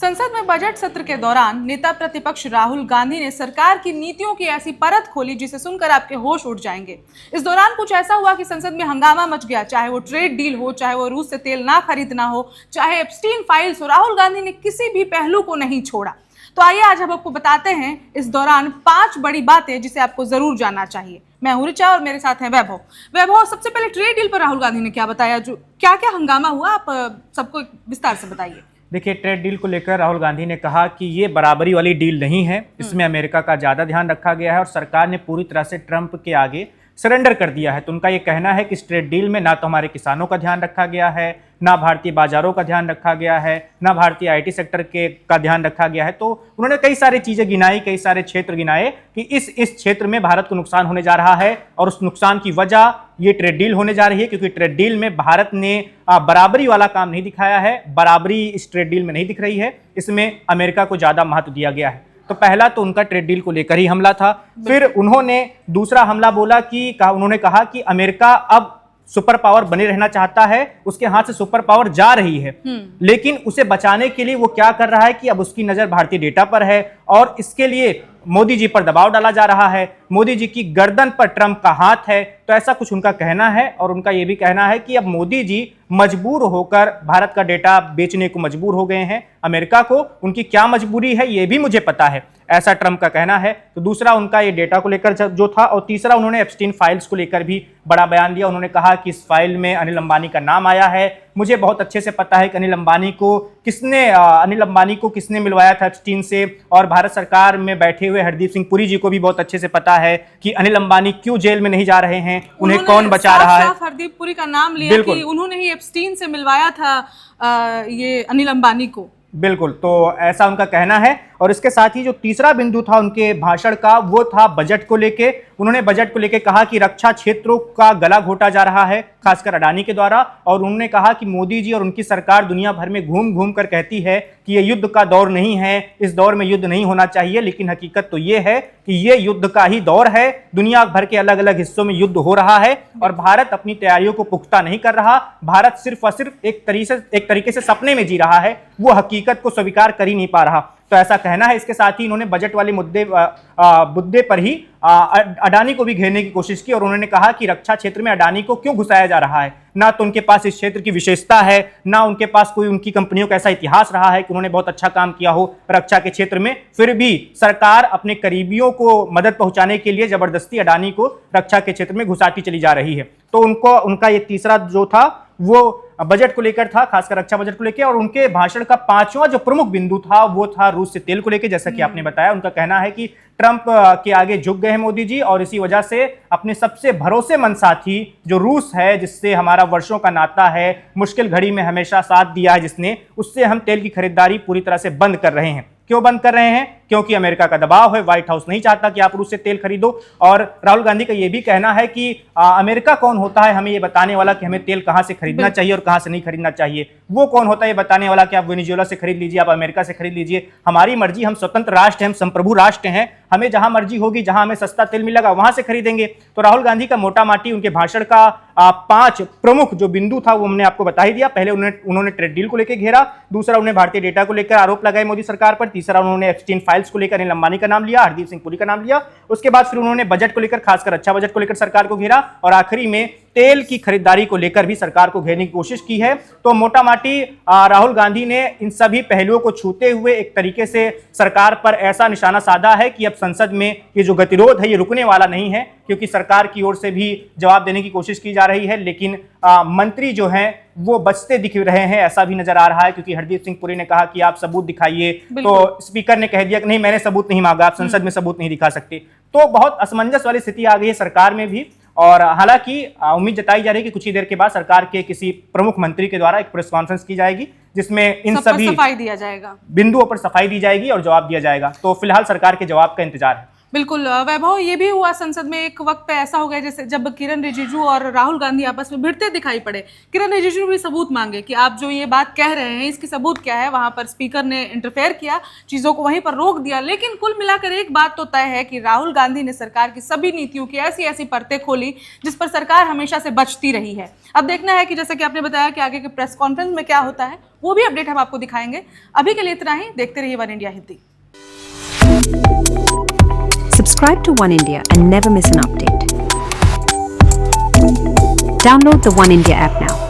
संसद में बजट सत्र के दौरान नेता प्रतिपक्ष राहुल गांधी ने सरकार की नीतियों की ऐसी परत खोली जिसे सुनकर आपके होश उड़ जाएंगे। इस दौरान कुछ ऐसा हुआ कि संसद में हंगामा मच गया, चाहे वो ट्रेड डील हो, चाहे वो रूस से तेल ना खरीदना हो, चाहे एप्स्टीन फाइल्स हो। राहुल गांधी ने किसी भी पहलू को नहीं छोड़ा। तो आइए आज हम आपको बताते हैं इस दौरान 5 बड़ी बातें जिसे आपको जरूर जानना चाहिए। मैं हूं ऋचा और मेरे साथ हैं वैभव। वैभव, सबसे पहले ट्रेड डील पर राहुल गांधी ने क्या बताया, जो क्या क्या हंगामा हुआ, आप सबको विस्तार से बताइए। देखिए, ट्रेड डील को लेकर राहुल गांधी ने कहा कि ये बराबरी वाली डील नहीं है, इसमें अमेरिका का ज़्यादा ध्यान रखा गया है और सरकार ने पूरी तरह से ट्रंप के आगे सरेंडर कर दिया है। तो उनका ये कहना है कि इस ट्रेड डील में ना तो हमारे किसानों का ध्यान रखा गया है, ना भारतीय बाजारों का ध्यान रखा गया है, ना भारतीय आईटी सेक्टर का ध्यान रखा गया है। तो उन्होंने कई सारी चीज़ें गिनाई, कई सारे क्षेत्र गिनाए कि इस क्षेत्र में भारत को नुकसान होने जा रहा है और उस नुकसान की वजह ये ट्रेड डील होने जा रही है, क्योंकि ट्रेड डील में भारत ने बराबरी वाला काम नहीं दिखाया है। बराबरी इस ट्रेड डील में नहीं दिख रही है, इसमें अमेरिका को ज़्यादा महत्व दिया गया है। तो पहला तो उनका ट्रेड डील को लेकर ही हमला था। फिर उन्होंने दूसरा हमला बोला कि उन्होंने कहा कि अमेरिका अब सुपर पावर बने रहना चाहता है, उसके हाथ से सुपर पावर जा रही है, लेकिन उसे बचाने के लिए वो क्या कर रहा है कि अब उसकी नजर भारतीय डेटा पर है और इसके लिए मोदी जी पर दबाव डाला जा रहा है। मोदी जी की गर्दन पर ट्रंप का हाथ है, तो ऐसा कुछ उनका कहना है। और उनका यह भी कहना है कि अब मोदी जी मजबूर होकर भारत का डेटा बेचने को मजबूर हो गए हैं अमेरिका को। उनकी क्या मजबूरी है ये भी मुझे पता है, ऐसा ट्रंप का कहना है। तो दूसरा उनका ये डेटा को लेकर जो था, और तीसरा उन्होंने एप्स्टीन फाइल्स को लेकर भी बड़ा बयान दिया। उन्होंने कहा कि इस फाइल में अनिल अंबानी का नाम आया है। मुझे बहुत अच्छे से पता है कि अनिल अंबानी को किसने मिलवाया था एप्स्टीन से, और भारत सरकार में बैठे हुए हरदीप सिंह पुरी जी को भी बहुत अच्छे से पता है कि अनिल अंबानी क्यों जेल में नहीं जा रहे हैं, उन्हें कौन बचा रहा है। हरदीप पुरी का नाम लिया कि उन्होंने ही एप्स्टीन से मिलवाया था ये अनिल अंबानी को। बिल्कुल, तो ऐसा उनका कहना है। और इसके साथ ही जो तीसरा बिंदु था उनके भाषण का, वो था बजट को लेके। उन्होंने बजट को लेके कहा कि रक्षा क्षेत्रों का गला घोटा जा रहा है, खासकर अडानी के द्वारा। और उन्होंने कहा कि मोदी जी और उनकी सरकार दुनिया भर में घूम घूम कर कहती है कि ये युद्ध का दौर नहीं है, इस दौर में युद्ध नहीं होना चाहिए, लेकिन हकीकत तो ये है कि ये युद्ध का ही दौर है। दुनिया भर के अलग अलग हिस्सों में युद्ध हो रहा है और भारत अपनी तैयारियों को पुख्ता नहीं कर रहा। भारत सिर्फ और सिर्फ एक तरीके से सपने में जी रहा है, वो हकीकत को स्वीकार कर ही नहीं पा रहा। तो ऐसा कहना है। इसके साथ ही इन्होंने बजट वाले मुद्दे पर ही अडानी को भी घेरने की कोशिश की और उन्होंने कहा कि रक्षा क्षेत्र में अडानी को क्यों घुसाया जा रहा है। ना तो उनके पास इस क्षेत्र की विशेषता है, ना उनके पास कोई उनकी कंपनियों का ऐसा इतिहास रहा है कि उन्होंने बहुत अच्छा काम किया हो रक्षा के क्षेत्र में। फिर भी सरकार अपने करीबियों को मदद पहुंचाने के लिए जबरदस्ती अडानी को रक्षा के क्षेत्र में घुसाती चली जा रही है। तो उनका ये तीसरा जो था वो बजट को लेकर था, खासकर रक्षा बजट को लेकर। और उनके भाषण का 5वां जो प्रमुख बिंदु था वो था रूस से तेल को लेकर। जैसा कि आपने बताया, उनका कहना है कि ट्रंप के आगे झुक गए हैं मोदी जी और इसी वजह से अपने सबसे भरोसेमंद साथी जो रूस है, जिससे हमारा वर्षों का नाता है, मुश्किल घड़ी में हमेशा साथ दिया है जिसने, उससे हम तेल की खरीदारी पूरी तरह से बंद कर रहे हैं। क्यों बंद कर रहे हैं? क्योंकि अमेरिका का दबाव है। व्हाइट हाउस नहीं चाहता कि आप रूस से तेल खरीदो। और राहुल गांधी का यह भी कहना है कि अमेरिका कौन होता है हमें ये बताने वाला कि हमें तेल कहां से खरीदना चाहिए और कहां से नहीं खरीदना चाहिए। वो कौन होता है ये बताने वाला कि आप वेनेजुएला से खरीद लीजिए, आप अमेरिका से खरीद लीजिए। हमारी मर्जी, हम स्वतंत्र राष्ट्र हैं, हम संप्रभु राष्ट्र हैं, हमें जहां मर्जी होगी, जहां हमें सस्ता तेल मिलेगा वहां से खरीदेंगे। तो राहुल गांधी का मोटा माटी उनके भाषण का 5 प्रमुख जो बिंदु था वो हमने आपको बता ही दिया। पहले उन्होंने ट्रेड डील को लेकर घेरा, दूसरा उन्होंने भारतीय डेटा को लेकर आरोप लगाए मोदी सरकार पर, तीसरा उन्होंने एप्स्टीन फाइल्स को लेकर अनिल अंबानी का नाम लिया, हरदीप सिंह पुरी का नाम लिया। उसके बाद फिर उन्होंने बजट को लेकर, खासकर अच्छा बजट को लेकर सरकार को घेरा और आखिरी में तेल की खरीदारी को लेकर भी सरकार को घेरने की कोशिश की है। तो मोटा माटी राहुल गांधी ने इन सभी पहलुओं को छूते हुए एक तरीके से सरकार पर ऐसा निशाना साधा है कि अब संसद में ये जो गतिरोध है ये रुकने वाला नहीं है, क्योंकि सरकार की ओर से भी जवाब देने की कोशिश की जा रही है, लेकिन मंत्री जो हैं वो बचते दिख रहे हैं, ऐसा भी नजर आ रहा है। क्योंकि हरदीप सिंह पुरी ने कहा कि आप सबूत दिखाइए, तो स्पीकर ने कह दिया कि नहीं, मैंने सबूत नहीं मांगा, आप संसद में सबूत नहीं दिखा सकते। तो बहुत असमंजस वाली स्थिति आ गई है सरकार में भी। और हालांकि उम्मीद जताई जा रही है कि कुछ ही देर के बाद सरकार के किसी प्रमुख मंत्री के द्वारा एक प्रेस कॉन्फ्रेंस की जाएगी जिसमें इन सभी सफाई दिया जाएगा, बिंदुओं पर सफाई दी जाएगी और जवाब दिया जाएगा। तो फिलहाल सरकार के जवाब का इंतजार है। बिल्कुल वैभव, ये भी हुआ संसद में एक वक्त पे ऐसा हो गया जैसे जब किरण रिजिजू और राहुल गांधी आपस में भिड़ते दिखाई पड़े। किरण रिजिजू ने भी सबूत मांगे कि आप जो ये बात कह रहे हैं इसकी सबूत क्या है। वहां पर स्पीकर ने इंटरफेयर किया, चीजों को वहीं पर रोक दिया। लेकिन कुल मिलाकर एक बात तो तय है कि राहुल गांधी ने सरकार की सभी नीतियों की ऐसी ऐसी परतें खोली जिस पर सरकार हमेशा से बचती रही है। अब देखना है कि जैसा कि आपने बताया कि आगे के प्रेस कॉन्फ्रेंस में क्या होता है, वो भी अपडेट हम आपको दिखाएंगे। अभी के लिए इतना ही। देखते रहिए one India Hindi. Subscribe to One India and never miss an update. Download the One India app now.